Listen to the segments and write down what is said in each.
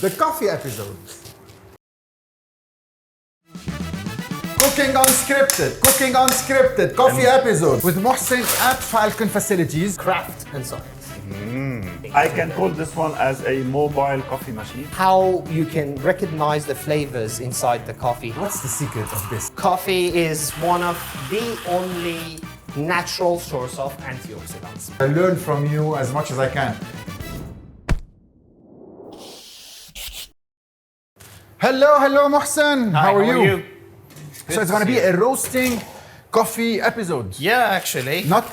the coffee episode. Cooking unscripted coffee episode with Mohsen at Falcon facilities. Craft and science. I can call this one as a mobile coffee machine. How you can recognize the flavors inside the coffee. What's the secret of this? Coffee is one of the only natural source of antioxidants. I learn from you as much as I can. Hello Mohsen. Hi, how are you? Good So it's going to be a roasting coffee episode. Yeah, actually. Not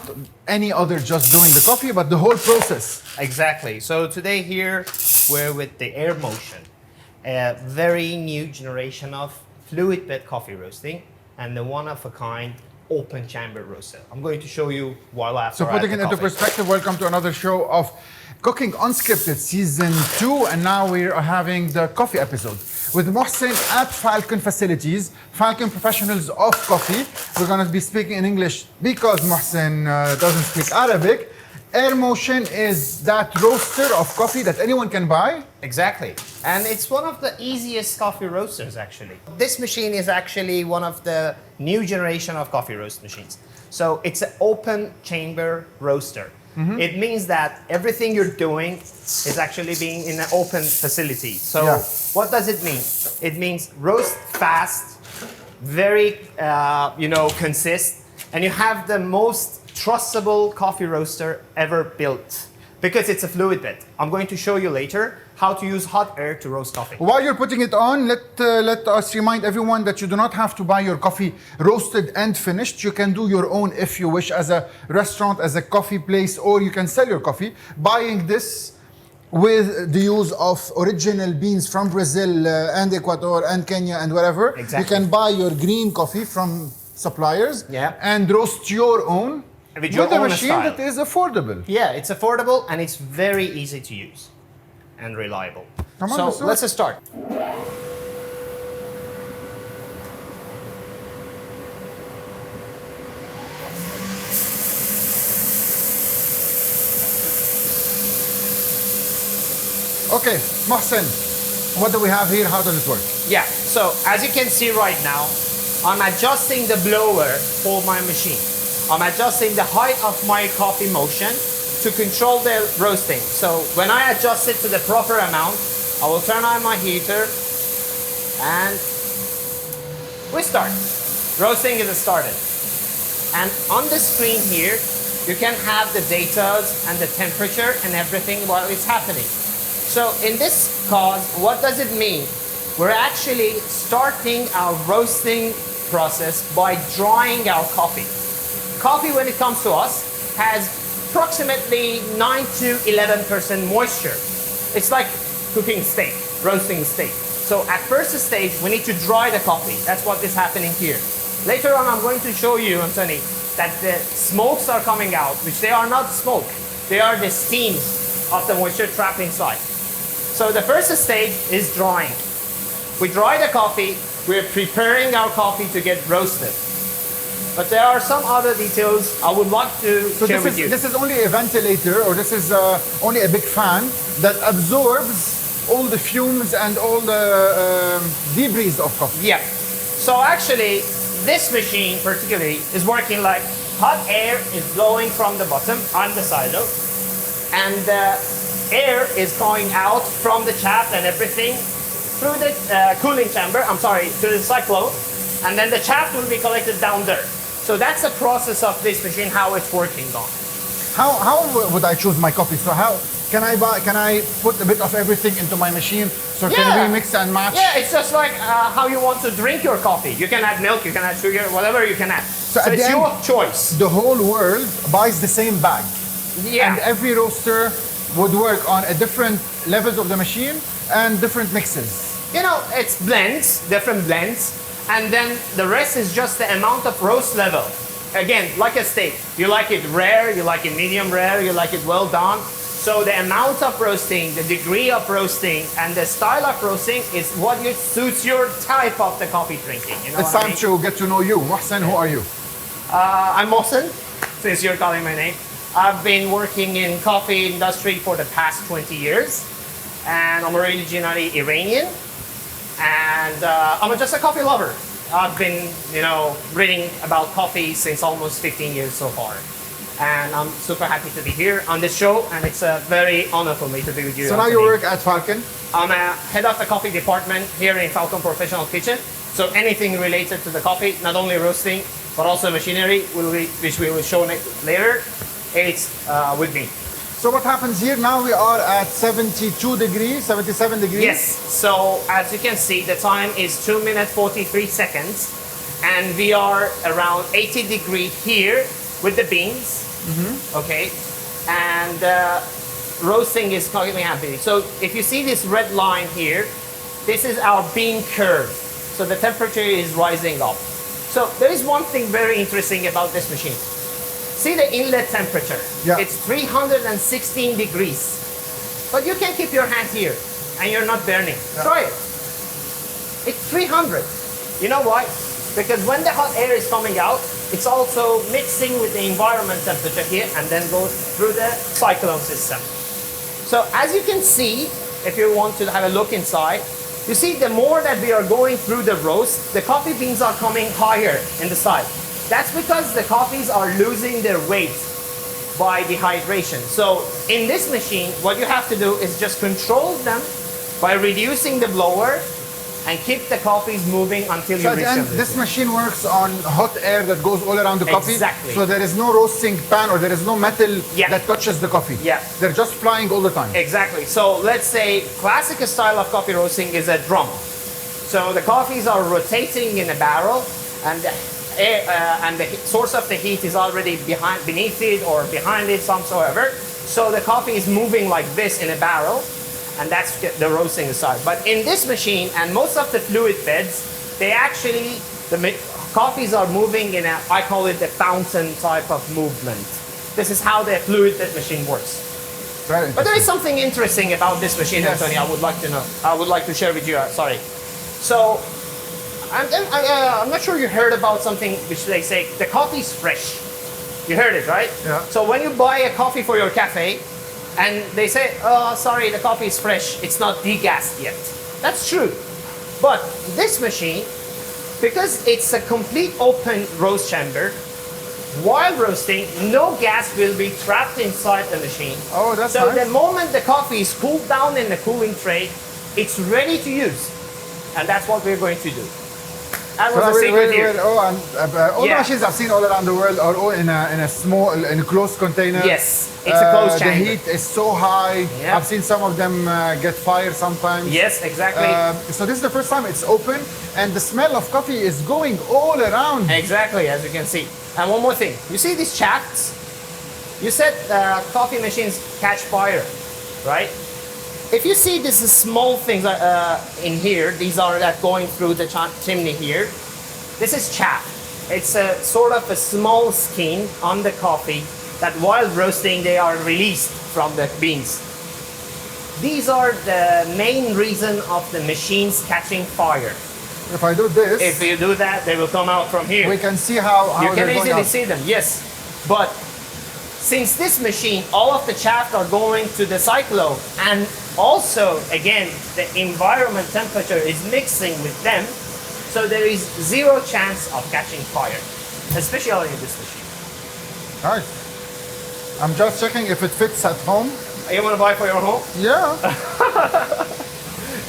any other just doing the coffee, but the whole process. Exactly. So today here we're with the Air Motion, a very new generation of fluid bed coffee roasting and the one-of-a-kind open chamber roaster. I'm going to show you while after. So putting it into perspective, welcome to another show of Cooking Unscripted Season 2, and now we are having the coffee episode with Mohsen at Falcon facilities, Falcon professionals of coffee. We're going to be speaking in English because Mohsen doesn't speak Arabic. Air Motion is that roaster of coffee that anyone can buy. Exactly. And it's one of the easiest coffee roasters actually. This machine is actually one of the new generation of coffee roast machines. So it's an open chamber roaster. It means that everything you're doing is actually being in an open facility. So what does it mean? It means roast fast, very, consist, and you have the most trustable coffee roaster ever built because it's a fluid bed. I'm going to show you later how to use hot air to roast coffee. While you're putting it on, let us remind everyone that you do not have to buy your coffee roasted and finished. You can do your own if you wish, as a restaurant, as a coffee place, or you can sell your coffee. Buying this with the use of original beans from Brazil and Ecuador and Kenya and wherever. Exactly. You can buy your green coffee from suppliers and roast your own with your a own machine style. that is affordable. Yeah, it's affordable and it's very easy to use and reliable. Come on, so let's start. Okay, Mohsen, what do we have here? How does it work? Yeah, so as you can see right now, I'm adjusting the blower for my machine. I'm adjusting the height of my coffee motion to control the roasting. So when I adjust it to the proper amount, I will turn on my heater and we start. Roasting is started. And on the screen here, you can have the data and the temperature and everything while it's happening. So in this cause, what does it mean? We're actually starting our roasting process by drying our coffee. Coffee, when it comes to us, has approximately 9 to 11% moisture. It's like cooking steak, roasting steak. So at first stage, we need to dry the coffee. That's what is happening here. Later on, I'm going to show you, Anthony, that the smokes are coming out, which they are not smoke. They are the steams of the moisture trapped inside. So the first stage is drying. We dry the coffee. We're preparing our coffee to get roasted. But there are some other details I would like to share with you. This is only a ventilator, or this is only a big fan that absorbs all the fumes and all the debris of coffee. Yeah. So actually, this machine particularly is working like hot air is blowing from the bottom on the silo, and the air is going out from the shaft and everything through the cooling chamber, to the cyclone, and then the shaft will be collected down there. So that's the process of this machine, how it's working on. How would I choose my coffee? So how can I put a bit of everything into my machine? So can we mix and match? Yeah, it's just like how you want to drink your coffee. You can add milk, you can add sugar, whatever you can add. So it's your choice. The whole world buys the same bag. Yeah. And every roaster would work on a different levels of the machine and different mixes. You know, it's blends, different blends, and then the rest is just the amount of roast level. Again, like a steak, you like it rare, you like it medium rare, you like it well done. So the amount of roasting, the degree of roasting, and the style of roasting is what suits your type of the coffee drinking. You know it's time to get to know you. Mohsen, who are you? I'm Mohsen, since you're calling my name. I've been working in coffee industry for the past 20 years. and I'm originally Iranian, and I'm just a coffee lover. I've been, reading about coffee since almost 15 years so far. And I'm super happy to be here on this show, and it's a very honor for me to be with you. So now you work at Falcon? I'm a head of the coffee department here in Falcon Professional Kitchen. So anything related to the coffee, not only roasting, but also machinery, which we will show later, it's with me. So what happens here now? We are at 72 degrees, 77 degrees. Yes, so as you can see, the time is 2 minutes 43 seconds, and we are around 80 degrees here with the beans, okay? And roasting is currently happening. So if you see this red line here, this is our bean curve. So the temperature is rising up. So there is one thing very interesting about this machine. See the inlet temperature. Yeah. It's 316 degrees. But you can keep your hand here and you're not burning. Yeah. Try it. It's 300. You know why? Because when the hot air is coming out, it's also mixing with the environment temperature here and then goes through the cyclone system. So as you can see, if you want to have a look inside, you see the more that we are going through the roast, the coffee beans are coming higher in the side. That's because the coffees are losing their weight by dehydration. So in this machine, what you have to do is just control them by reducing the blower and keep the coffees moving until you So at reach the end, them. this machine works on hot air that goes all around the coffee. Exactly. So there is no roasting pan or there is no metal Yeah. that touches the coffee. Yeah. They're just flying all the time. Exactly. So let's say classic style of coffee roasting is a drum. So the coffees are rotating in a barrel, and the air, and the source of the heat is already beneath it or behind it, somesoever. So the coffee is moving like this in a barrel, and that's the roasting side. But in this machine and most of the fluid beds, they actually, coffees are moving in a, I call it the fountain type of movement. This is how the fluid bed machine works. Very But there is interesting. something interesting about this machine, Yes. Anthony, I would like to know. I would like to share with you, sorry. So, I'm not sure you heard about something which they say, the coffee is fresh. You heard it, right? Yeah. So when you buy a coffee for your cafe, and they say, oh, sorry, the coffee is fresh, it's not degassed yet. That's true. But this machine, because it's a complete open roast chamber, while roasting, no gas will be trapped inside the machine. Oh, that's So nice. the moment the coffee is cooled down in the cooling tray, it's ready to use. And that's what we're going to do. That was a secret here. all the Yeah. machines I've seen all around the world are all in a small, in a closed container. Yes, it's a closed The chamber. heat is so high. Yeah. I've seen some of them get fire sometimes. Yes, exactly. So this is the first time it's open, and the smell of coffee is going all around. Exactly, as you can see. And one more thing. You see these shafts? You said coffee machines catch fire, right? If you see these small things in here, these are that going through the chimney here. This is chaff. It's a sort of a small skin on the coffee that while roasting they are released from the beans. These are the main reason of the machines catching fire. If I do this, If you do that, they will come out from here. we can see how You can they're going easily out. see them, yes. But since this machine, all of the chaff are going to the cyclone, and also, again, the environment temperature is mixing with them, so there is zero chance of catching fire, especially in this machine. Nice. I'm just checking if it fits at home. You want to buy for your home? Yeah.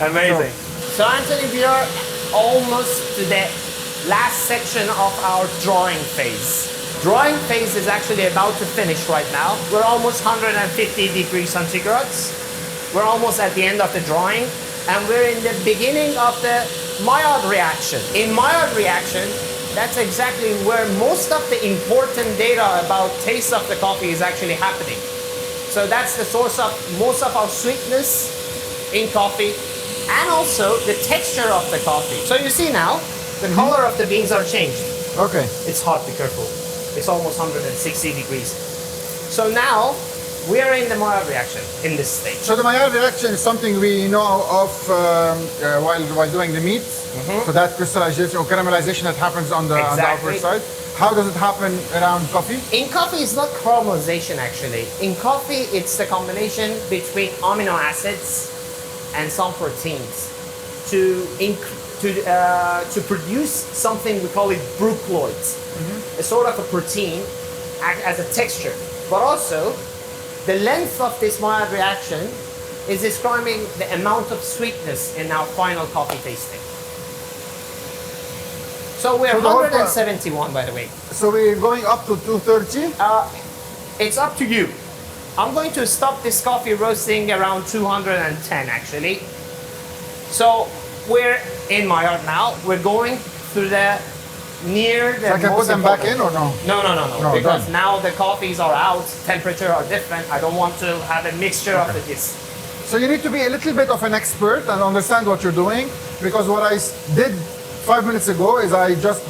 Amazing. So Anthony, we are almost to the last section of our drawing phase. Drawing phase is actually about to finish right now. We're almost 150 degrees centigrades. We're almost at the end of the drawing, and we're in the beginning of the Maillard reaction. In Maillard reaction, that's exactly where most of the important data about taste of the coffee is actually happening. So that's the source of most of our sweetness in coffee, and also the texture of the coffee. So you see now, the color of the beans are changed. Okay. It's hot, be careful. It's almost 160 degrees. So now, we are in the Maillard reaction in this stage. So the Maillard reaction is something we know of while doing the meat. So that crystallization or caramelization that happens on the Exactly. upper side. How does it happen around coffee? In coffee, it's not caramelization actually. In coffee, it's the combination between amino acids and some proteins to produce something we call it brucloids. A sort of a protein act as a texture, but also the length of this mild reaction is describing the amount of sweetness in our final coffee tasting. So we're So the whole 171, by the way. So we're going up to 230. It's up to you. I'm going to stop this coffee roasting around 210 actually. So we're in my art now. We're going through the near the So I can put most them back important- in or no? No, No, because done. now the coffees are out, temperature are different. I don't want to have a mixture of this. So you need to be a little bit of an expert and understand what you're doing, because what I did 5 minutes ago is I just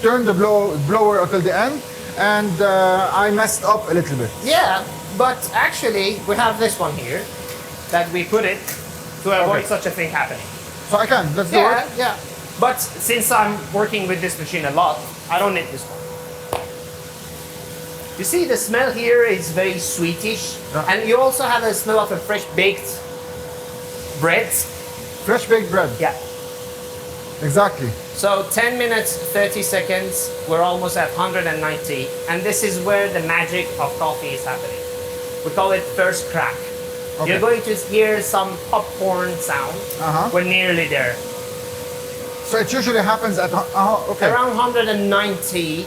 turned the blower until the end, and I messed up a little bit. Yeah, but actually we have this one here that we put it to avoid Okay. such a thing happening. So I can, let's do Yeah, it. yeah. But since I'm working with this machine a lot, I don't need this one. You see the smell here is very sweetish, Yeah. and you also have a smell of a fresh baked bread. Fresh baked bread, Yeah. exactly. So 10 minutes, 30 seconds, we're almost at 190, and this is where the magic of coffee is happening. We call it first crack. Okay. You're going to hear some popcorn sound. We're nearly there. So it usually happens at, okay. Around 190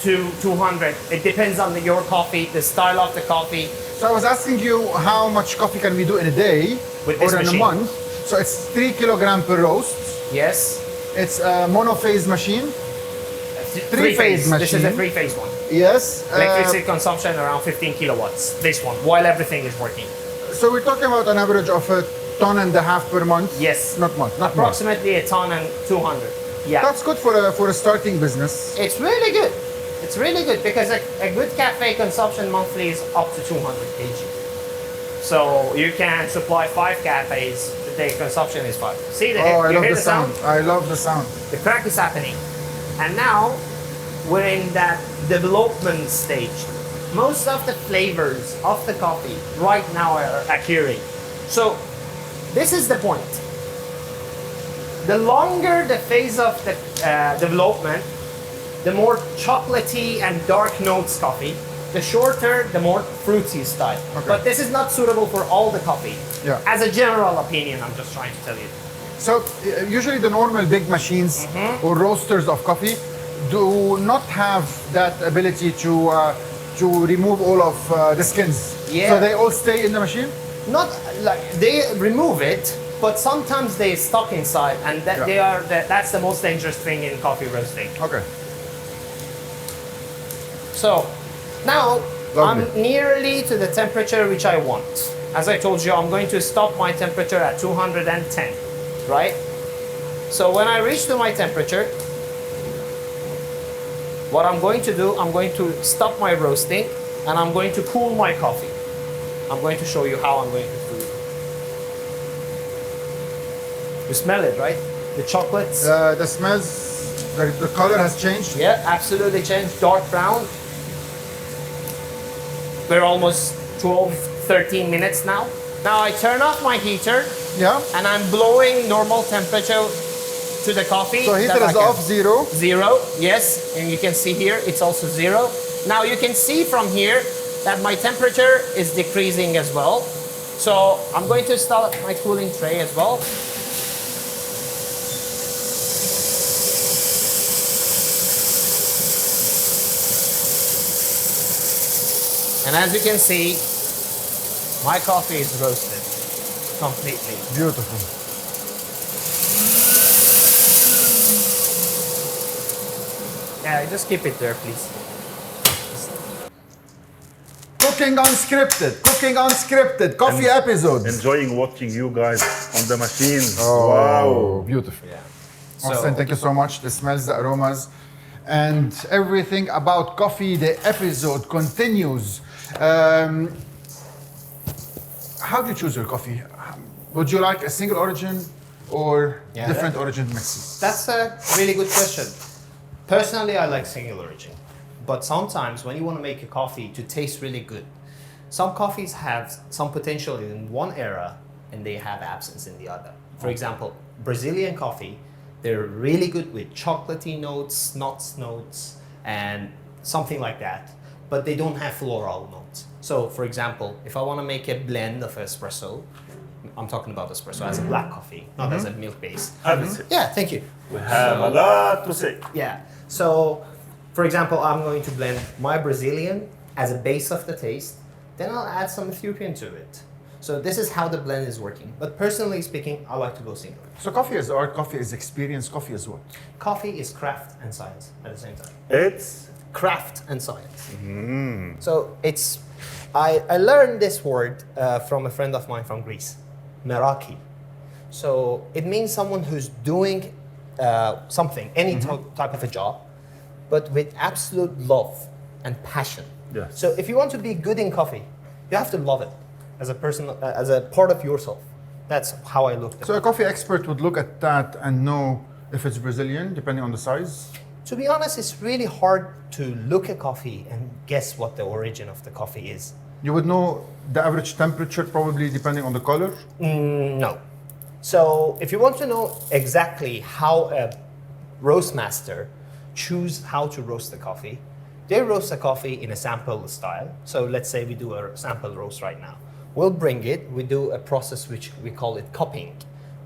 to 200. It depends on your coffee, the style of the coffee. So I was asking you how much coffee can we do in a day With this or in machine. a month. So it's 3 kilogram per roast. Yes. It's a monophase machine. This Three-phase is a machine. three-phase one. Yes. Electricity consumption around 15 kilowatts. This one, while everything is working. So we're talking about an average of a ton and a half per month. Yes. Not month. Not month. Approximately a ton and 200. Yeah. That's good for a starting business. It's really good. It's really good because a good cafe consumption monthly is up to 200 kg. So you can supply 5 cafes, the day consumption is 5. See the Oh, I you love hear the sound. I love the sound. The crack is happening. And now we're in that development stage. Most of the flavors of the coffee right now are occurring. So this is the point. The longer the phase of the development, the more chocolatey and dark notes coffee. The shorter, the more fruity style. Okay. But this is not suitable for all the coffee. Yeah. As a general opinion, I'm just trying to tell you. So usually the normal big machines or roasters of coffee do not have that ability to remove all of the skins. Yeah. So they all stay in the machine? Not like they remove it, but sometimes they stuck inside, and that Yeah. that's the most dangerous thing in coffee roasting. Okay. So now Lovely. I'm nearly to the temperature which I want. As I told you, I'm going to stop my temperature at 210, right? So when I reach to my temperature, what I'm going to do, I'm going to stop my roasting and I'm going to cool my coffee. I'm going to show you how I'm going to do it. You smell it, right? The chocolates. The smells, the color has changed. Yeah, absolutely changed. Dark brown. We're almost 12, 13 minutes now. Now I turn off my heater Yeah. and I'm blowing normal temperature to the coffee. So heater that I is can- off, 0. 0, yes. And you can see here, it's also 0. Now you can see from here that my temperature is decreasing as well. So I'm going to start my cooling tray as well. And as you can see, my coffee is roasted completely. Beautiful. Yeah, just keep it there, please. Cooking unscripted. Cooking unscripted. Coffee episodes. Enjoying watching you guys on the machines. Oh, Wow. beautiful. Yeah. Mohsen, thank you so much. The smells, the aromas, and everything about coffee. The episode continues. How do you choose your coffee? Would you like a single origin or Yeah. different origin mixes? That's a really good question. Personally, I like single origin. But sometimes when you want to make a coffee to taste really good, some coffees have some potential in one era and they have absence in the other. For example, Brazilian coffee, they're really good with chocolatey notes, nuts notes, and something like that, but they don't have floral notes. So for example, if I want to make a blend of espresso, I'm talking about espresso as a black coffee, not as a milk base. Yeah, thank you. We have a lot to say. Yeah, so for example, I'm going to blend my Brazilian as a base of the taste, then I'll add some Ethiopian to it. So this is how the blend is working. But personally speaking, I like to go single. So coffee is art, coffee is experience, coffee is what? Coffee is craft and science at the same time. It's Craft and science. So it's, I learned this word from a friend of mine from Greece, meraki. So it means someone who's doing something, any type of a job, but with absolute love and passion. Yes. So if you want to be good in coffee, you have to love it as a person, as a part of yourself. That's how I look at it. So a coffee expert would look at that and know if it's Brazilian, depending on the size? To be honest, it's really hard to look at coffee and guess what the origin of the coffee is. You would know the average temperature, probably depending on the color? No. So if you want to know exactly how a roast master choose how to roast the coffee, they roast the coffee in a sample style. So let's say we do a sample roast right now. We'll bring it, we do a process which we call it cupping.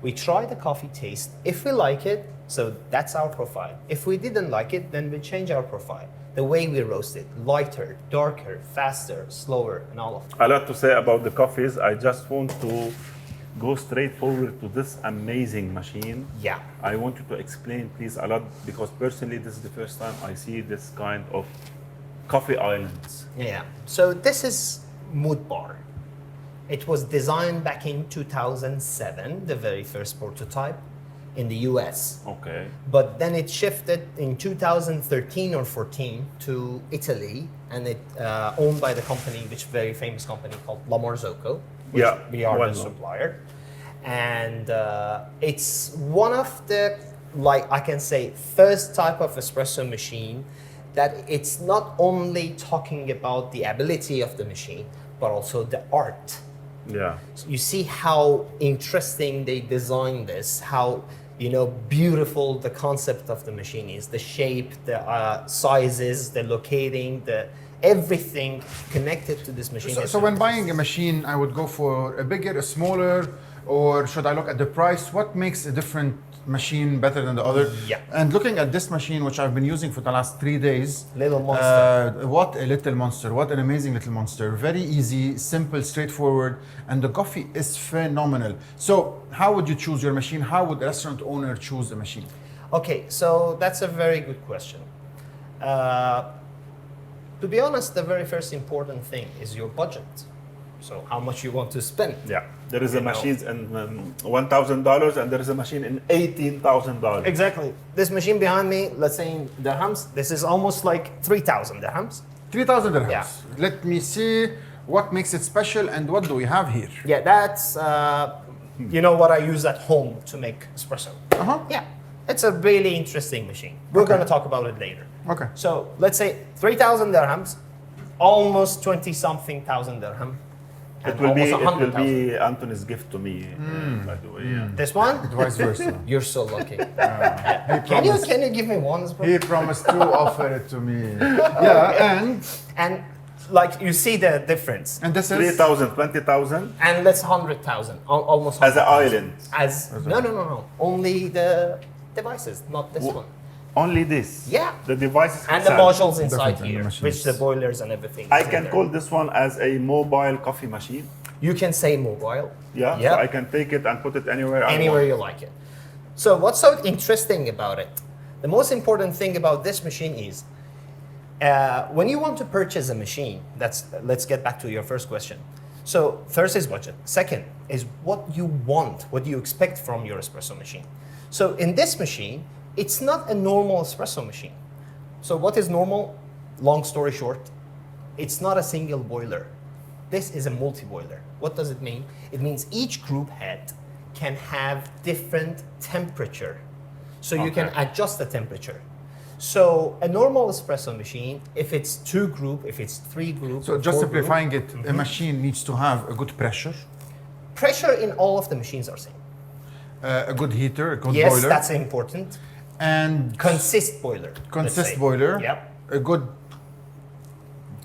We try the coffee taste. If we like it, so that's our profile. If we didn't like it, then we change our profile. The way we roast it, lighter, darker, faster, slower, and all of that. a lot to say about the coffees. I just want to go straight forward to this amazing machine. Yeah. I want you to explain, please, a lot, because personally, this is the first time I see this kind of coffee islands. Yeah. So this is Mood Bar. It was designed back in 2007, the very first prototype in the US. Okay. But then it shifted in 2013 or 14 to Italy, and it owned by the company, which very famous company called La Marzocco, which Yeah, we are well the known. supplier. And it's one of the, like I can say, first type of espresso machine that it's not only talking about the ability of the machine, but also the art. Yeah. You see how interesting they designed this, how beautiful the concept of the machine is, the shape, the sizes, the locating, the everything connected to this machine. So when buying a machine, I would go for a bigger, a smaller, or should I look at the price? What makes a different machine better than the other? Yeah. And looking at this machine, which I've been using for the last 3 days. Little monster. What a little monster. What an amazing little monster. Very easy, simple, straightforward. And the coffee is phenomenal. So how would you choose your machine? How would a restaurant owner choose a machine? Okay, so that's a very good question. To be honest, the very first important thing is your budget. So how much you want to spend. Yeah. There is a machine in $1,000 and there is a machine in $18,000. Exactly. This machine behind me, let's say in dirhams, this is almost like 3,000 dirhams. 3,000 dirhams. Yeah. Let me see what makes it special and what do we have here? Yeah, that's what I use at home to make espresso. Uh-huh. Yeah, it's a really interesting machine. We're Okay. going to talk about it later. Okay. So let's say 3,000 dirhams, almost 20-something thousand dirham. It and will almost be 100,000. Anthony's gift to me, by the way. Yeah. This one? Vice versa. You're so lucky. He Can you promised, give me one? Bro? he promised to offer it to me. Yeah, And like you see the difference. and this is 3,000, 20,000 And let's 100,000, almost as an 100,000. island. No. Only the devices, not this one. Only this. Yeah. The devices. And the itself. modules inside Different than the here, machines. which the boilers and everything. I is in can there. call this one as a mobile coffee machine. You can say mobile. Yeah. Yeah. So I can take it and put it anywhere I Anywhere want. you like it. So what's so interesting about it? The most important thing about this machine is when you want to purchase a machine, let's get back to your first question. So first is budget. Second is what you want, what do you expect from your espresso machine. So in this machine, it's not a normal espresso machine. So what is normal? Long story short, it's not a single boiler. This is a multi-boiler. What does it mean? It means each group head can have different temperature. So you can adjust the temperature. So a normal espresso machine, if it's 2 group, if it's 3 group, So just 4 group, simplifying it, a machine needs to have a good pressure. Pressure in all of the machines are same. A good heater, a good Yes, boiler. that's important. And Consist boiler. consist boiler. Yep. A good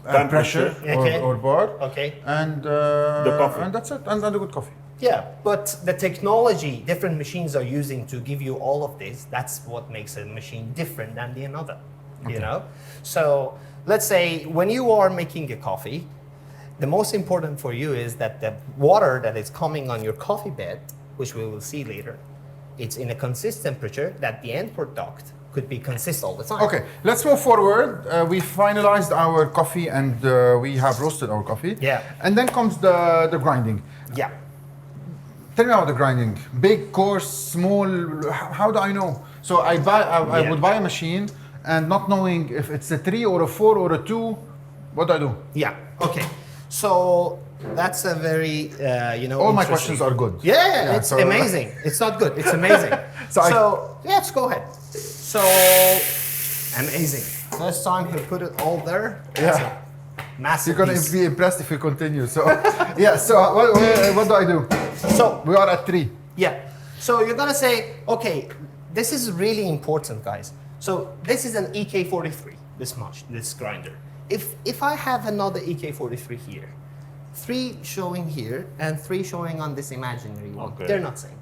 Temperature. pressure Okay. or bar. Okay. And The coffee. And that's it. And a good coffee. Yeah, but the technology different machines are using to give you all of this, that's what makes a machine different than the another, you know? So let's say when you are making a coffee, the most important for you is that the water that is coming on your coffee bed, which we will see later, it's in a consistent temperature that the end product could be consist all the time. Okay, let's move forward. We finalized our coffee and we have roasted our coffee. Yeah. And then comes the grinding. Yeah. Tell me about the grinding. Big, coarse, small. How do I know? So I Yeah. would buy a machine and not knowing if it's a 3 or a 4 or a 2, what do I do? Yeah, okay. So that's a very, All my interesting- questions are good. Yeah, it's so- amazing. It's not good, it's amazing. So let's go ahead. So, amazing. First time you put it all there. That's Yeah. a massive You're gonna piece. be impressed if you continue. So, yeah. So what do I do? So, We are at 3. yeah. So you're gonna say, okay, this is really important, guys. So this is an EK43, this grinder. If I have another EK43 here, 3 showing here and 3 showing on this imaginary one, Okay. they're not same.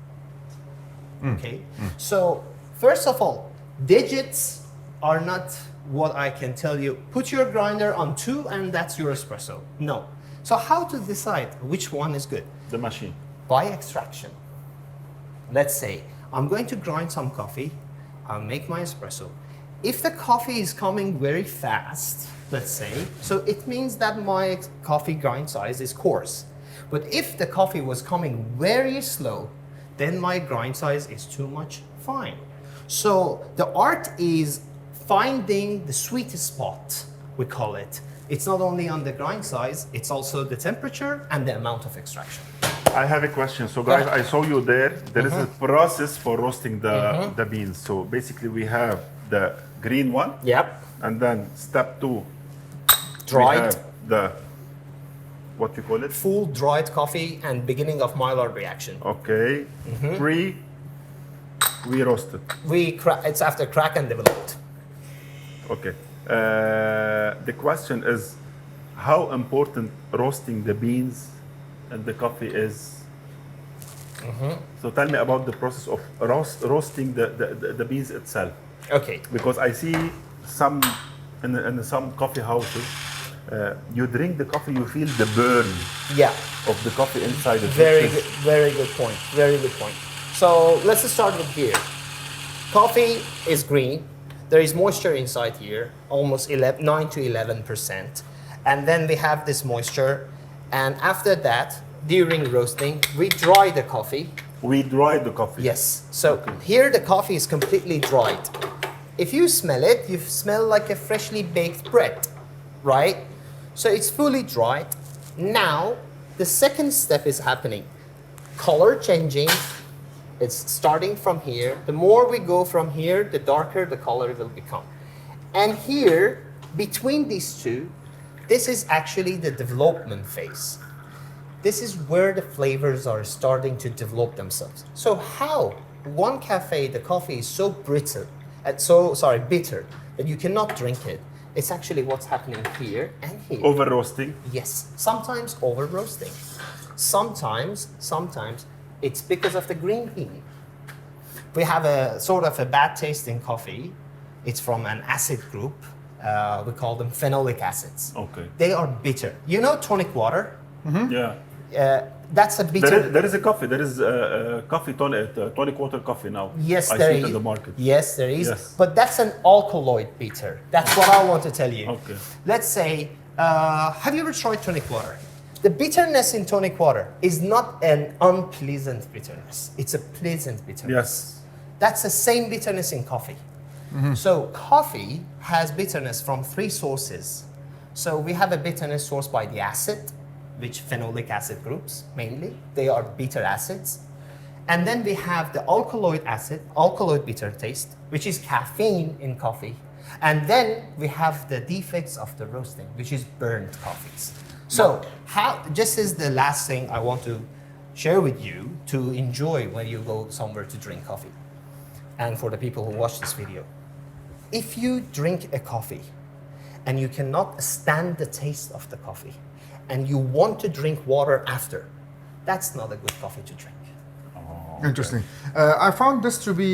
Okay. So first of all, digits are not what I can tell you. Put your grinder on 2 and that's your espresso. No. So how to decide which one is good? The machine. By extraction. Let's say I'm going to grind some coffee, I'll make my espresso. If the coffee is coming very fast, let's say, so it means that my coffee grind size is coarse. But if the coffee was coming very slow, then my grind size is too much fine. So the art is finding the sweet spot, we call it. It's not only on the grind size, it's also the temperature and the amount of extraction. I have a question. So guys, Yeah. I saw you there. There is a process for roasting the beans. So basically we have the green one. Yep. And then step 2. Dried. We have the, what you call it? Full dried coffee and beginning of Maillard reaction. Okay. 3, we roasted. It's after crack and developed. Okay. The question is how important roasting the beans and the coffee is. So tell me about the process of roasting the beans itself. Okay. Because I see some in some coffee houses, you drink the coffee, you feel the burn Yeah. of the coffee inside it. Very good point. Very good point. So let's just start with here. Coffee is green. There is moisture inside here, almost 9 to 11%. And then we have this moisture. And after that, during roasting, we dry the coffee. We dry the coffee. Yes. So here the coffee is completely dried. If you smell it, you smell like a freshly baked bread, right? So it's fully dried. Now, the second step is happening. Color changing. It's starting from here. The more we go from here, the darker the color will become. And here, between these two, this is actually the development phase. This is where the flavors are starting to develop themselves. So how one cafe, the coffee is so bitter that you cannot drink it. It's actually what's happening here and here. Over roasting. Yes, sometimes over roasting. Sometimes it's because of the green bean. We have a sort of a bad tasting coffee. It's from an acid group. We call them phenolic acids. Okay. They are bitter. You know tonic water? Yeah. That's a bitter. There is a coffee. There is coffee tonic water coffee now. Yes, I there see it is. in the market. Yes, there is. Yes. But that's an alkaloid bitter. That's what I want to tell you. Okay. Let's say, have you ever tried tonic water? The bitterness in tonic water is not an unpleasant bitterness. It's a pleasant bitterness. Yes. That's the same bitterness in coffee. So coffee has bitterness from 3 sources. So we have a bitterness source by the acid, which phenolic acid groups mainly. They are bitter acids. And then we have the alkaloid bitter taste, which is caffeine in coffee. And then we have the defects of the roasting, which is burnt coffees. So just as the last thing I want to share with you to enjoy when you go somewhere to drink coffee. And for the people who watch this video, if you drink a coffee and you cannot stand the taste of the coffee and you want to drink water after, that's not a good coffee to drink. Interesting. I found this to be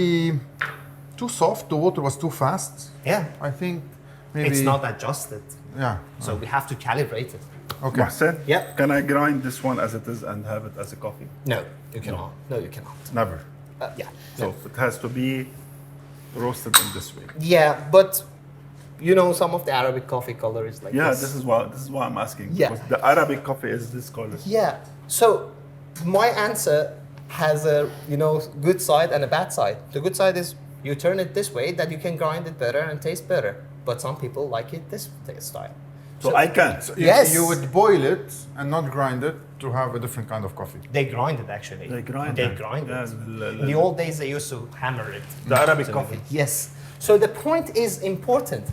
too soft. The water was too fast. Yeah. I think maybe It's not adjusted. Yeah. So we have to calibrate it. Okay. Mohsen, Yeah. can I grind this one as it is and have it as a coffee? No, you cannot. No, you cannot. Never. Yeah. So it has to be roasted in this way. Yeah, but you know some of the Arabic coffee color is like Yeah, this. this is why I'm asking. Yeah. Because the Arabic coffee is this color. Yeah. So my answer has a good side and a bad side. The good side is you turn it this way that you can grind it better and taste better. But some people like it this style. So I can't. Yes. You would boil it and not grind it to have a different kind of coffee. They grind it actually. They grind They it. grind Yeah, it. In the old days they used to hammer it. The Arabic So coffee. Yes. So the point is important.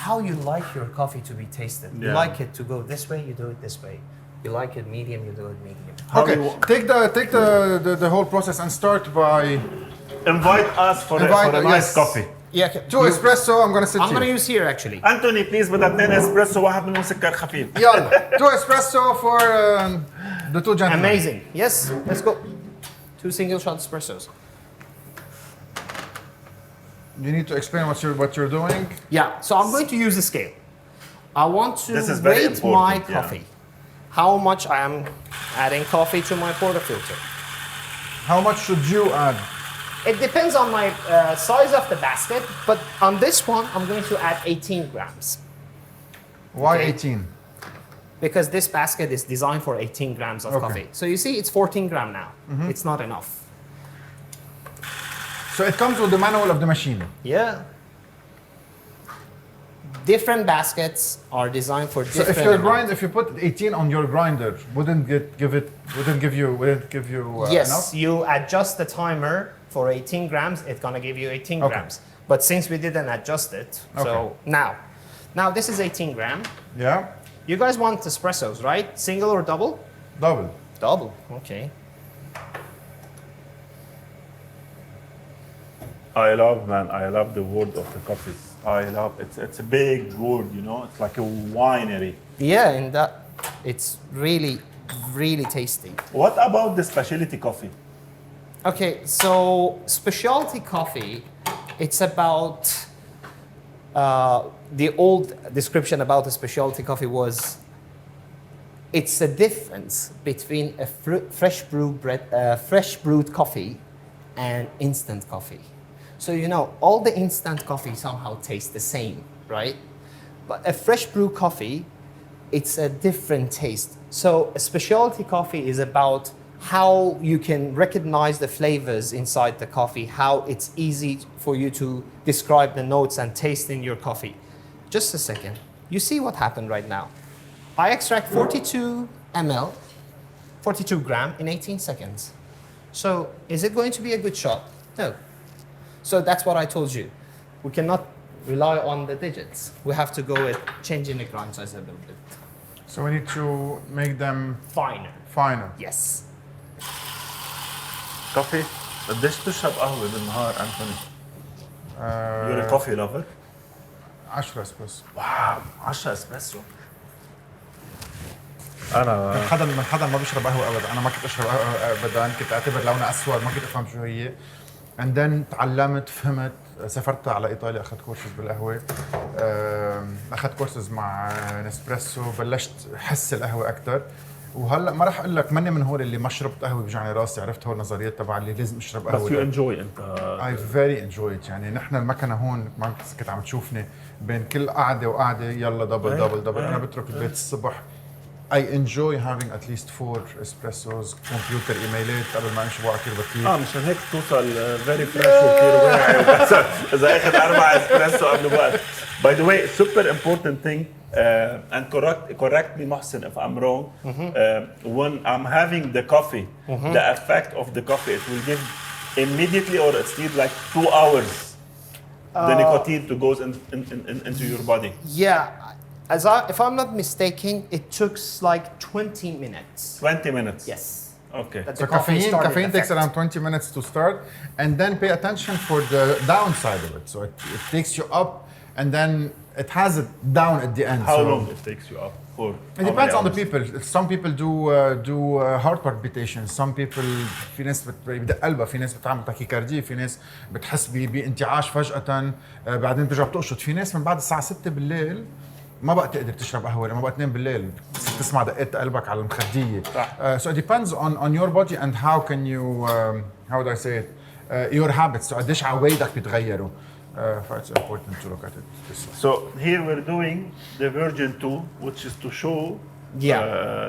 How you like your coffee to be tasted. You Yeah. like it to go this way, you do it this way. You like it medium, you do it medium. Okay, take the whole process and start by Invite us for a nice yes. coffee. Yeah. Okay. 2 espresso. I'm gonna sit I'm gonna here. use here actually. Anthony, please بدنا 2 اسبريسو واحد منهم سكر خفيف. يلا 2 espresso for the 2 gentlemen. Amazing. Yes, let's go. 2 single shot espressos. You need to explain what you're doing. Yeah, so I'm going to use a scale. I want to This is very rate important, my yeah. coffee. How much I am adding coffee to my portafilter. How much should you add? It depends on my size of the basket, but on this one, I'm going to add 18 grams. Why Okay. 18? Because this basket is designed for 18 grams of Okay. coffee. So you see, it's 14 gram now. It's not enough. So it comes with the manual of the machine. Yeah. Different baskets are designed for So different. if you put 18 on your grinder, wouldn't give you Yes, enough? you adjust the timer for 18 grams, it's gonna give you 18 Okay. grams. But since we didn't adjust it, so Okay. now this is 18 gram. Yeah, You guys want espressos, right? Single or double? double. Double, okay. I love the word of the coffees. It's a big word, you know. It's like a winery. Yeah, in that, it's really, really tasty. What about the specialty coffee? Okay, so specialty coffee, it's about the old description about a specialty coffee was it's a difference between a fresh brewed coffee and instant coffee. So all the instant coffee somehow tastes the same, right? But a fresh brew coffee, it's a different taste. So a specialty coffee is about how you can recognize the flavors inside the coffee, how it's easy for you to describe the notes and taste in your coffee. Just a second. You see what happened right now. I extract 42 ml, 42 gram in 18 seconds. So is it going to be a good shot? No. So that's what I told you. We cannot rely on the digits. We have to go with changing the grind size a little bit. So we need to make them Finer. finer. Yes. Coffee? قديش تشرب قهوة بالنهار أنتوني؟ You're a coffee lover? 10 اسبريسو. واو 10 اسبريسو. أنا حدا ما بيشرب قهوه ابدا، انا ما كنت اشرب قهوه ابدا، كنت اعتبر لونها اسود، ما كنت افهم شو هي. and then تعلمت، فهمت، سافرت على ايطاليا، اخذت كورسز بالقهوه، اخذت كورسز مع نسبريسو، بلشت احس القهوه اكثر. وهلا ما راح اقول لك ماني من هول اللي ما شربت قهوه بيجعني راسي، عرفت هول النظريات تبع اللي لازم اشرب قهوه. بس you enjoy أنت. I very enjoyed. يعني نحن المكنه هون ما كنت عم تشوفني بين كل قعده وقعده يلا دبل. انا بترك البيت الصبح. I enjoy having at least 4 espressos، كمبيوتر، ايميلات قبل ما امشي بوقت كثير بكير. مشان هيك توصل very fresh وكثير واعي إذا أخذ 4 اسبريسو قبل الوقت. By the way, super important thing, and correct me Mohsen if I'm wrong, when I'm having the coffee, the effect of the coffee, it will give immediately or it's need like 2 hours the nicotine to goes into your body. Yeah. If I'm not mistaken, it took like 20 minutes. 20 minutes? Yes. Okay. that So the coffee started caffeine takes effect. around 20 minutes to start, and then pay attention for the downside of it. So it takes you up, and then it has it down at the end. How so long it takes you up for? It depends on the people. Some people do heart palpitations. Some people في ناس بدق قلبها، في ناس بتعمل تاكيكارديا، في ناس بتحس بانتعاش فجأة، بعدين بترجع بتقشط. في ناس من بعد الساعة 6 بالليل ما بقى تقدر تشرب قهوة، ما بقى تنام بالليل، تسمع دقات قلبك على المخدية. So it depends on your body and how can you how would I say it your habits. So قديش عوايدك بيتغيروا. It's important to look at it. So here we're doing the version 2, which is to show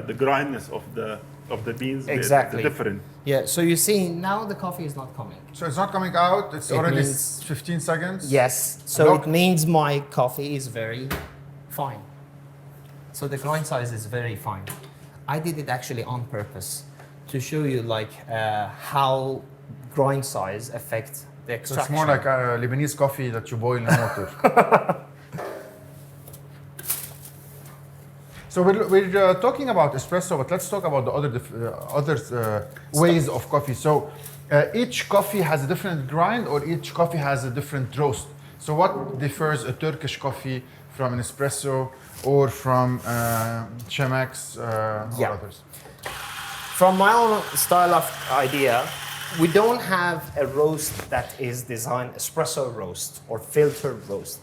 the grindness of the beans. Exactly. Different. Yeah, so you see now the coffee is not coming. So it's not coming out. It's already means- 15 seconds. Yes, so Look. it means my coffee is very fine. So the grind size is very fine. I did it actually on purpose to show you like how grind size affects the So extraction. it's more like a Lebanese coffee that you boil in water. So we're talking about espresso, but let's talk about the other ways of coffee. So each coffee has a different grind, or each coffee has a different roast. So what differs a Turkish coffee from an espresso or from Chemex or others? From my own style of idea, we don't have a roast that is designed espresso roast or filtered roast.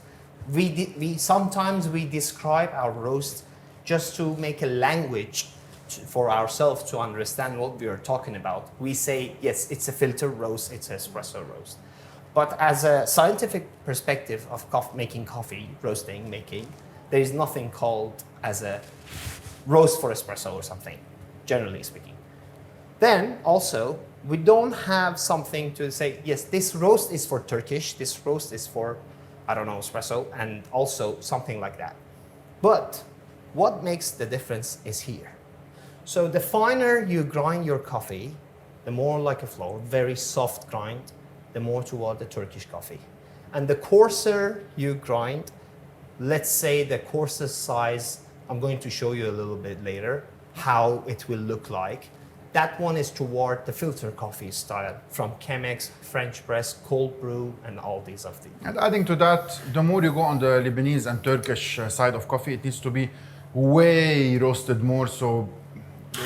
We sometimes we describe our roast just to make a language for ourselves to understand what we are talking about. We say, yes, it's a filtered roast, it's an espresso roast. But as a scientific perspective of making coffee, roasting, making, there is nothing called as a roast for espresso or something, generally speaking. Then also, we don't have something to say, yes, this roast is for Turkish, this roast is for, I don't know, espresso, and also something like that. But what makes the difference is here. So the finer you grind your coffee, the more like a flour, very soft grind, the more toward the Turkish coffee. And the coarser you grind, let's say the coarsest size, I'm going to show you a little bit later how it will look like. That one is toward the filter coffee style from Chemex, French press, cold brew, and all these of these. And adding to that, the more you go on the Lebanese and Turkish side of coffee, it needs to be way roasted more, so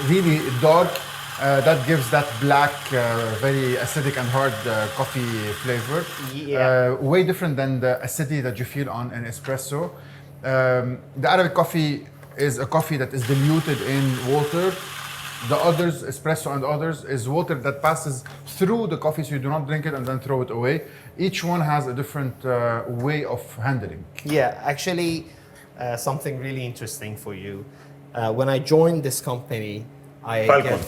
really dark. That gives that black, very acidic and hard coffee flavor. Way different than the acidity that you feel on an espresso. The Arabic coffee is a coffee that is diluted in water. The others, espresso and others, is water that passes through the coffee, so you do not drink it and then throw it away. Each one has a different way of handling. Yeah, actually, something really interesting for you. When I joined this company, Falcon.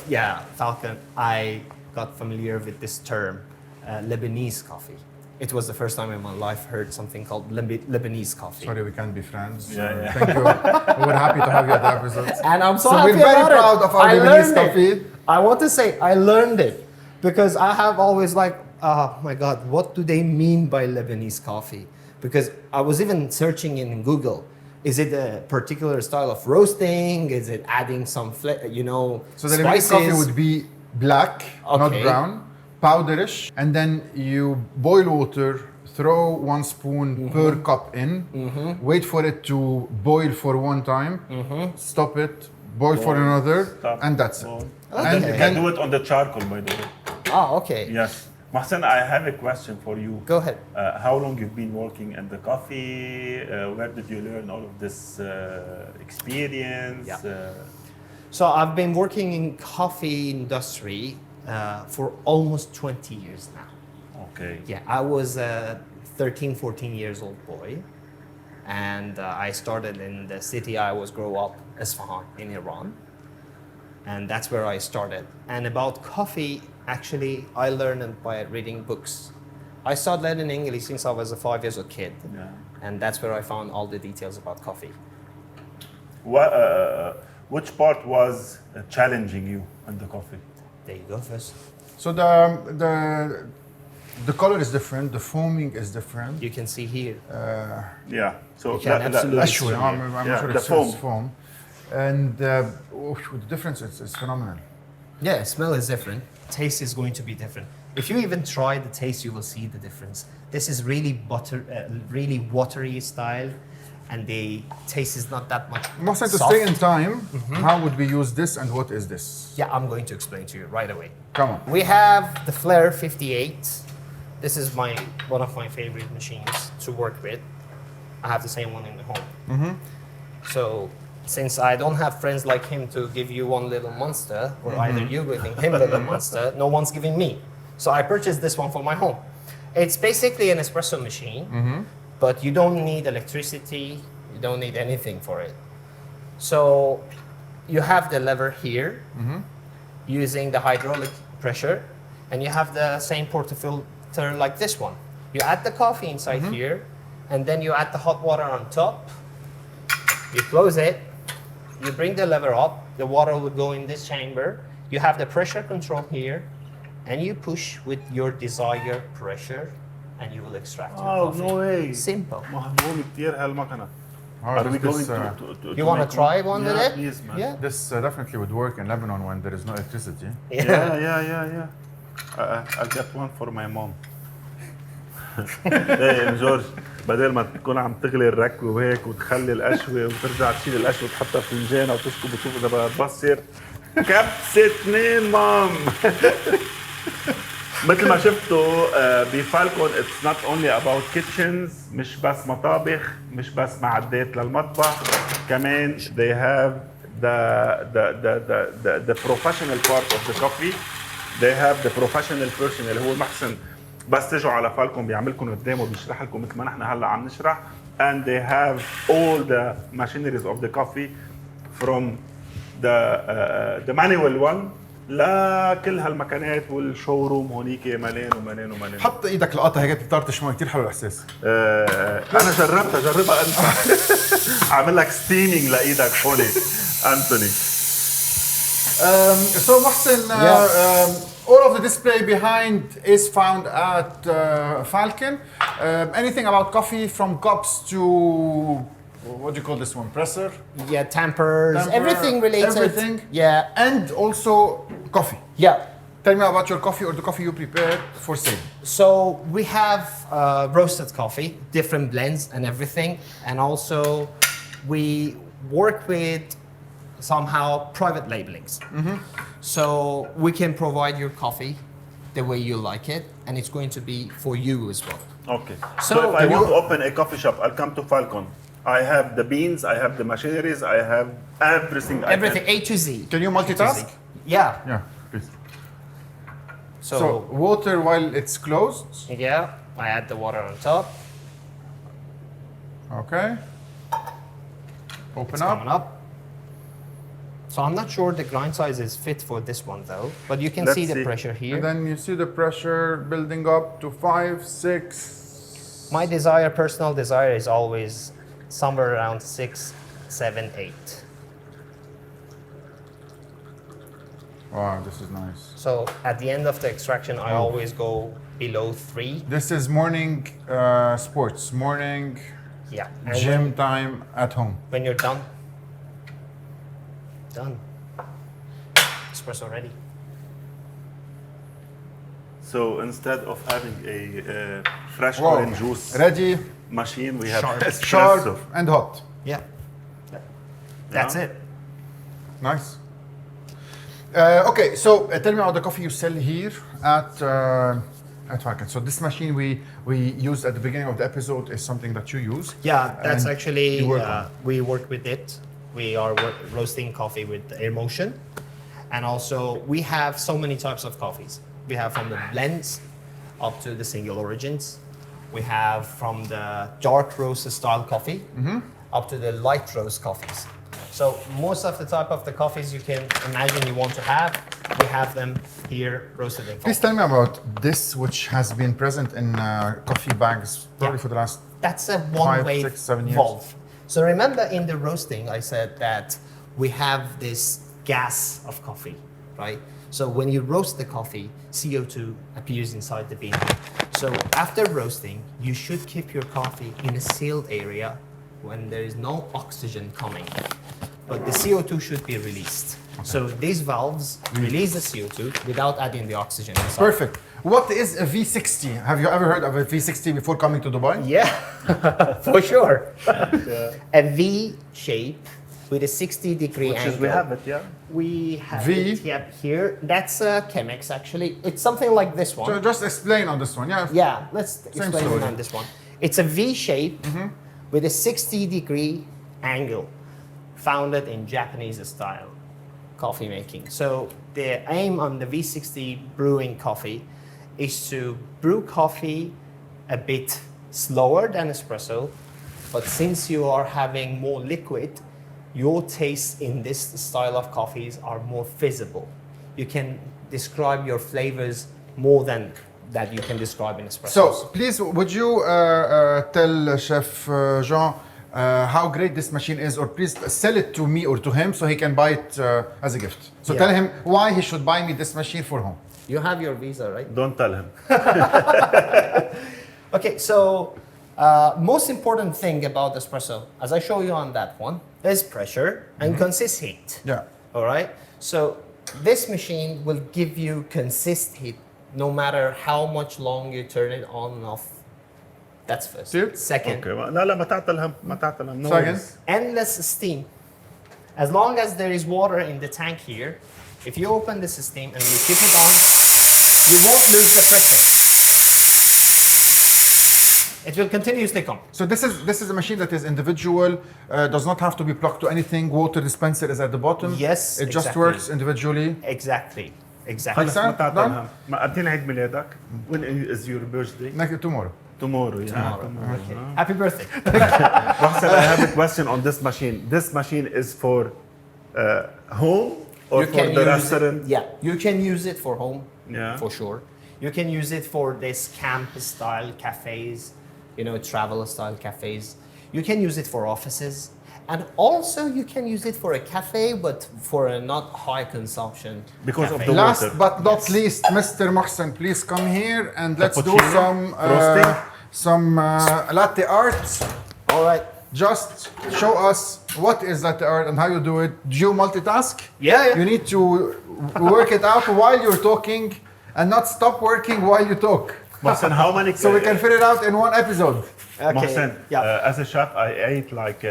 Falcon, I got familiar with this term, Lebanese coffee. It was the first time in my life heard something called Lebanese coffee. Sorry, we can't be friends. Yeah. Thank you. We're happy to have you at the episodes. And I'm so So happy we're very about proud it. of our I Lebanese learned coffee. it. I want to say I learned it because I have always like, oh my God, what do they mean by Lebanese coffee? Because I was even searching in Google. Is it a particular style of roasting? Is it adding some, So the Lebanese spices? coffee would be black, not Okay. brown, powderish, and then you boil water, throw 1 spoon per cup in, wait for it to boil for one time, stop it, boil for another, Stop. and that's it. Boil. And You can do it on the charcoal, by the way. Oh, okay. Yes. Mohsen, I have a question for you. Go ahead. How long you've been working in the coffee? Where did you learn all of this experience? Yeah. So I've been working in coffee industry for almost 20 years now. Okay. Yeah, I was a 13, 14 years old boy, and I started in the city I was grow up, Isfahan, in Iran, and that's where I started. And about coffee, actually, I learned it by reading books. I started learning English since I was a 5 years old kid, and that's where I found all the details about coffee. Which part was challenging you in the coffee? There you go first. So the color is different, the foaming is different. You can see here. Yeah. So You can absolutely Ashwin, I'm not sure the it's foam. foam. And the difference is phenomenal. Yeah, smell is different. Taste is going to be different. If you even try the taste, you will see the difference. This is really really watery style, and the taste is not that much Mohsen, to soft. stay in time, how would we use this and what is this? Yeah, I'm going to explain to you right away. Come on. We have the Flair 58. This is one of my favorite machines to work with. I have the same one in the home. So since I don't have friends like him to give you one little monster, or either you giving him a little monster, no one's giving me. So I purchased this one for my home. It's basically an espresso machine, but you don't need electricity, you don't need anything for it. So you have the lever here, using the hydraulic pressure, and you have the same portafilter like this one. You add the coffee inside here, and then you add the hot water on top. You close it, you bring the lever up, the water would go in this chamber. You have the pressure control here, and you push with your desired pressure, and you will extract your coffee. no way. Simple. مهضوم كتير هالمكنة. How Are does we going this, to You want make to try one with it? Please, man. Yeah. this definitely would work in Lebanon when there is no electricity. Yeah. I'll get one for my mom. ايه جورج، بدل ما تكون عم تغلي الركوه وهيك وتخلي القشوه وترجع تشيل القشوه وتحطها في فنجان وتسكب وتشوف اذا بدها تبصر، كبسه 2 مام. مثل ما شفتوا بفالكون it's not only about kitchens، مش بس مطابخ، مش بس معدات للمطبخ، كمان they have the professional part of the coffee. They have the professional person اللي هو محسن، بس تجوا على فالكون بيعمل لكم قدامه بيشرح لكم مثل ما نحن هلا عم نشرح. And they have all the machineries of the coffee from the manual one لكل هالمكانات والشوروم هونيك ملان. حط ايدك القطه هيك بتطرطش مي، كثير حلو الاحساس. انا جربها انت. عامل لك ستيمينج لايدك هون انتوني. So Mohsen, all of the display behind is found at Falcon. Anything about coffee from cups to what do you call this one? Presser? Yeah, tampers, everything related. Everything. Yeah. And also coffee. Yeah. Tell me about your coffee or the coffee you prepare for sale. So we have roasted coffee, different blends and everything. And also we work with somehow private labelings. So we can provide your coffee the way you like it, and it's going to be for you as well. Okay. So So if I want to open a coffee shop, I'll come to Falcon. I have the beans, I have the machineries, I have everything. Everything A to Z. Can you multitask? Yeah. Yeah, please. So, So water while it's closed. yeah, I add the water on top. Okay. Open It's up. coming up. So I'm not sure the grind size is fit for this one though, but you can Let's see the see. pressure here. And then you see the pressure building up to 5, 6. My personal desire is always somewhere around 6, 7, 8. Wow, this is nice. So at the end of the extraction, I always go below 3. This is morning sports, morning Yeah. And gym time at home. when you're done, espresso ready. So instead of having a fresh Wow. orange juice Ready, machine, we have Sharp. espresso. sharp, and hot. Yeah. That's Yeah. it. Nice. Okay, so tell me about the coffee you sell here at Falcon. So this machine we used at the beginning of the episode is something that you use. Yeah, that's And actually, you work on. we work with it. We are roasting coffee with air motion. And also, we have so many types of coffees. We have from the blends up to the single origins. We have from the dark roast style coffee up to the light roast coffees. So most of the type of the coffees you can imagine you want to have, we have them here roasted in Please Falcon. tell me about this, which has been present in coffee bags probably Yeah. for the last. That's a one-way 6, 7 years. valve. So remember in the roasting, I said that we have this gas of coffee, right? So when you roast the coffee, CO2 appears inside the bean. So after roasting, you should keep your coffee in a sealed area when there is no oxygen coming. But the CO2 should be released. So these valves release the CO2 without adding the oxygen inside. Perfect. What is a V60? Have you ever heard of a V60 before coming to Dubai? Yeah, for sure. A V shape with a 60-degree angle. We have it, yeah. We have V. it here. That's a Chemex, actually. It's something like this one. So just explain on this one, yeah. Yeah, let's explain story. it on this one. It's a V shape with a 60-degree angle, founded in Japanese style coffee making. So the aim on the V60 brewing coffee is to brew coffee a bit slower than espresso, but since you are having more liquid, your tastes in this style of coffees are more visible. You can describe your flavors more than that you can describe in espresso. So please, would you tell Chef Jean how great this machine is, or please sell it to me or to him so he can buy it as a gift. So Yeah. tell him why he should buy me this machine for home. You have your visa, right? Don't tell him. Okay, so most important thing about espresso, as I show you on that one, is pressure and consist heat. Yeah. All right. So this machine will give you consist heat no matter how much long you turn it on and off. That's first. See? Second, Okay. لا ما تعطلهم ما تعطلهم. No Second. worries. endless steam. As long as there is water in the tank here, if you open this steam and you keep it on, you won't lose the pressure. It will continuously come. So this is a machine that is individual, does not have to be plugged to anything. Water dispenser is at the bottom. Yes, It just exactly. works individually. Exactly. Exactly. Understand? ما تعطلهم. ما قدين عيد ميلادك. When is your birthday? Like tomorrow. Tomorrow. Yeah. Tomorrow. Okay. Happy birthday. Mohsen, I have a question on this machine. This machine is for home or for the restaurant? Yeah, you can use it for home, Yeah. for sure. You can use it for this camp-style cafes, you know, travel-style cafes. You can use it for offices. And also you can use it for a cafe, but for a not high consumption Because of cafe. the Last water. but not least, Mr. Mohsen, please come here and let's do Cappuccino? Roasting? some latte art. All right. Just show us what is latte art and how you do it. Do you multitask? Yeah, yeah. You need to work it out while you're talking and not stop working while you talk. Mohsen, how many? So we can fit it out in one episode. Okay. Mohsen, Yeah. as a chef, I ate like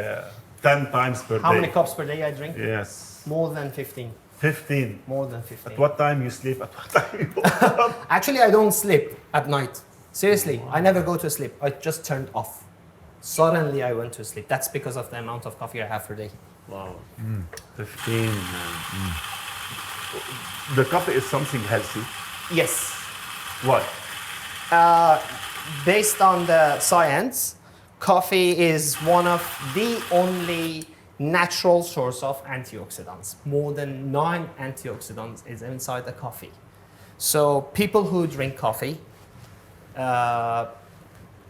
10 times per How day. many cups per day I drink? Yes. More than 15. 15. More than 15. At what time you sleep? At what time you wake up? Actually, I don't sleep at night. Seriously, I never go to sleep. I just turned off. Suddenly, I went to sleep. That's because of the amount of coffee I have per day. Wow. 15. Man. The coffee is something healthy. Yes. Why? Based on the science, coffee is one of the only natural source of antioxidants. More than 9 antioxidants is inside the coffee. So people who drink coffee,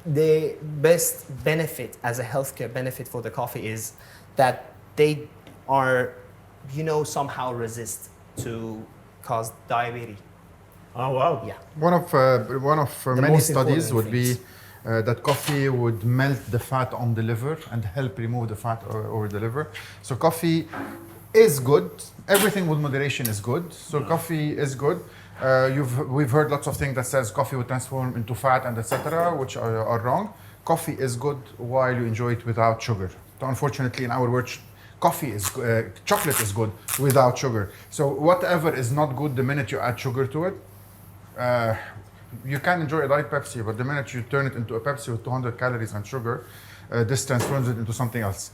the best benefit as a healthcare benefit for the coffee is that they are, you know, somehow resist to cause diabetes. Oh, wow. Yeah. One of many most studies important would be things. that coffee would melt the fat on the liver and help remove the fat over the liver. So coffee is good. Everything with moderation is good. So coffee is good. We've heard lots of things that says coffee will transform into fat and etc., which are wrong. Coffee is good while you enjoy it without sugar. So unfortunately, in our world, coffee is chocolate is good without sugar. So whatever is not good, the minute you add sugar to it, you can enjoy a Diet Pepsi, but the minute you turn it into a Pepsi with 200 calories and sugar, this transforms it into something else.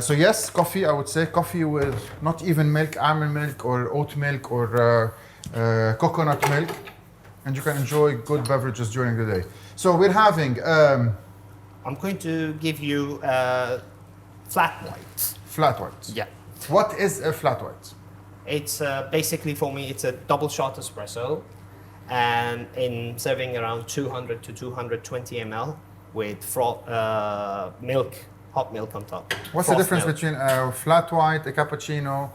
So yes, coffee, I would say coffee with not even milk, almond milk or oat milk or coconut milk, and you can enjoy good beverages during the day. So we're having, I'm going to give you flat white. flat white. Yeah. What is a flat white? It's basically, for me, it's a double shot espresso, and in serving around 200 to 220 ml with milk, hot milk on top. What's the Frost difference milk. between a flat white, a cappuccino,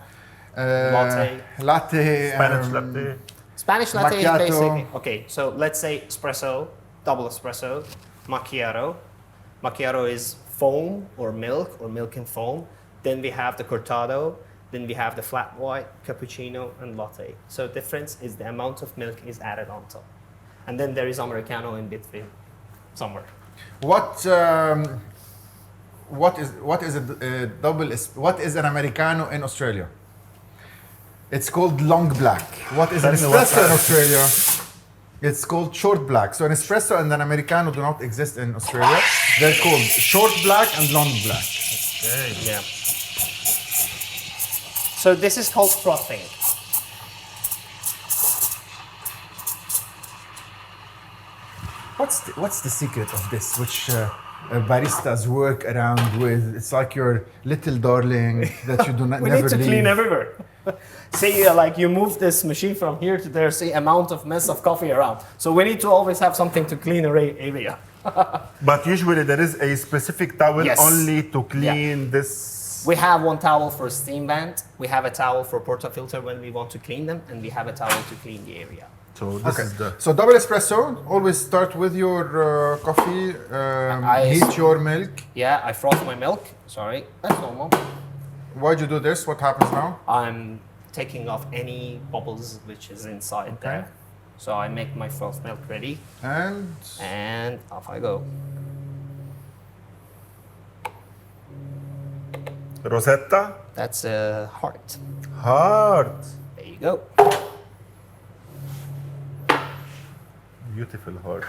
Latte. latte, Spanish latte. Spanish latte Macchiato. is basically, okay, so let's say espresso, double espresso, macchiato. Macchiato is foam or milk and foam. Then we have the cortado, Then we have the flat white, cappuccino, and latte. So difference is the amount of milk is added on top. And then there is Americano in between somewhere. What is a what is an Americano in Australia? It's called long black. What is an espresso in Australia? It's called short black. So an espresso and an Americano do not exist in Australia. They're called short black and long black. Okay. Yeah. So this is called frothing. What's the secret of this, which baristas work around with? It's like your little darling that you do not We never need to leave. clean everywhere. See, like you move this machine from here to there, see amount of mess of coffee around. So we need to always have something to clean area. But usually there is a specific towel Yes. only to clean this. We have one towel for steam vent. We have a towel for portafilter when we want to clean them, and we have a towel to clean the area. So this is the. So double espresso. Always start with your coffee. Heat your milk. Yeah, I froth my milk. Sorry, that's normal. Why'd you do this? What happens now? I'm taking off any bubbles which is inside there. So I make my froth milk ready, and off I go. Rosetta. That's a heart. Heart. There you go. Beautiful heart.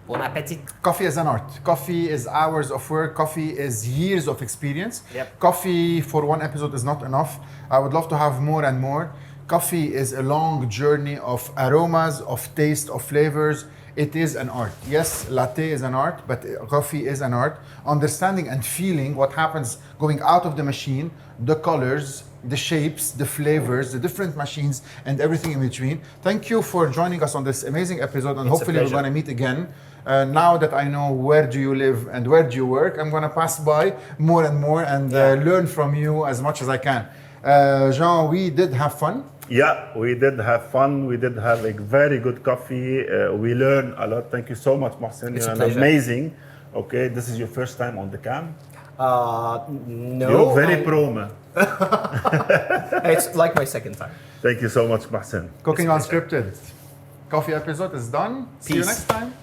Bon appetit. Coffee is an art. Coffee is hours of work. Coffee is years of experience. Yep. Coffee for one episode is not enough. I would love to have more and more. Coffee is a long journey of aromas, of taste, of flavors. It is an art. Yes, latte is an art, but coffee is an art. Understanding and feeling what happens going out of the machine, the colors, the shapes, the flavors, the different machines, and everything in between. Thank you for joining us on this amazing episode, and It's a hopefully we're pleasure. going to meet again. Now that I know where do you live and where do you work, I'm going to pass by more and more and learn from you as much as I can. Jean, we did have fun. Yeah, we did have fun. We did have a very good coffee. We learned a lot. Thank you so much, Mohsen. It's a You're pleasure. amazing. Okay, this is your first time on the cam. No. You look very pro, man. It's like my second time. Thank you so much, Mohsen. Cooking Unscripted. Coffee episode is done. See you Peace. next time.